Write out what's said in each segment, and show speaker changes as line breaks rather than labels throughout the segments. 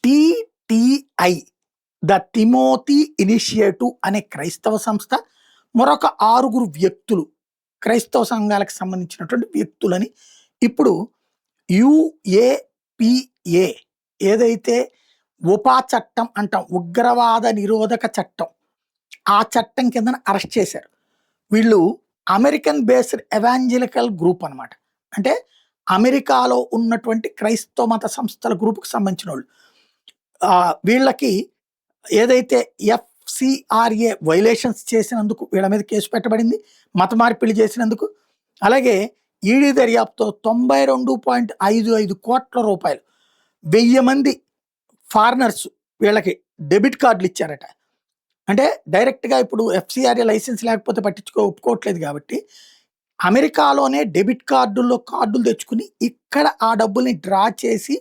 TTI the Timothy initiative అనే క్రైస్తవ సంస్థ, మరొక 6 వ్యక్తులు క్రైస్తవ సంఘాలకు సంబంధించినటువంటి వ్యక్తులని ఇప్పుడు యుఏపిఏ ఏదైతే ఉపా చట్టం అంటాం, ఉగ్రవాద నిరోధక చట్టం, ఆ చట్టం కింద అరెస్ట్ చేశారు. వీళ్ళు అమెరికన్ బేస్డ్ ఎవాంజలికల్ గ్రూప్ అనమాట. అంటే అమెరికాలో ఉన్నటువంటి క్రైస్తవ మత సంస్థల గ్రూప్కి సంబంధించిన వాళ్ళు. వీళ్ళకి ఏదైతే ఎఫ్సిఆర్ఏ వైలేషన్స్ చేసినందుకు వీళ్ళ మీద కేసు పెట్టబడింది, మత మార్పిడి చేసినందుకు. అలాగే ఈడీ దర్యాప్తుతో 92.55 కోట్ల రూపాయలు 1000 మంది ఫారినర్స్ వీళ్ళకి డెబిట్ కార్డులు ఇచ్చారట. అంటే డైరెక్ట్గా ఇప్పుడు ఎఫ్సిఆర్ఏ లైసెన్స్ లేకపోతే ఒప్పుకోవట్లేదు కాబట్టి అమెరికాలోనే డెబిట్ కార్డుల్లో కార్డులు తెచ్చుకుని ఇక్కడ ఆ డబ్బుల్ని డ్రా చేసి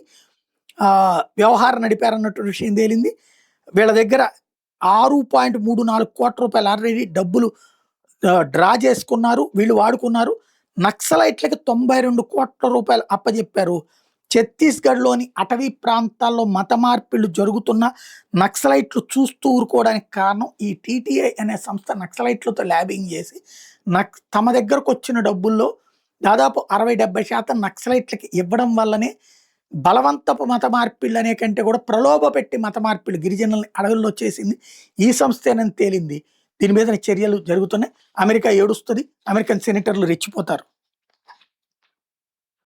వ్యవహారం నడిపారన్నట్టు విషయం తేలింది. వీళ్ళ దగ్గర 6.34 కోట్ల రూపాయలు ఆల్రెడీ డబ్బులు డ్రా చేసుకున్నారు, వీళ్ళు వాడుకున్నారు. నక్సలైట్లకి 92 కోట్ల రూపాయలు అప్పజెప్పారు. ఛత్తీస్గఢ్లోని అటవీ ప్రాంతాల్లో మత మార్పిళ్లు జరుగుతున్న నక్సలైట్లు చూస్తూ ఊరుకోవడానికి కారణం ఈ టిటిఐ అనే సంస్థ నక్సలైట్లతో ల్యాబింగ్ చేసి తమ దగ్గరకు వచ్చిన డబ్బుల్లో దాదాపు 60-70% నక్సలైట్లకి ఇవ్వడం వల్లనే బలవంతపు మత మార్పిళ్ళు అనే కంటే కూడా ప్రలోభ పెట్టి మత మార్పిళ్ళు గిరిజనుల్ని అడవుల్లో చేసింది ఈ సంస్థేనని తేలింది. దీని మీద చర్యలు జరుగుతున్నాయి. అమెరికా ఏడుస్తుంది, అమెరికన్ సెనేటర్లు రెచ్చిపోతారు.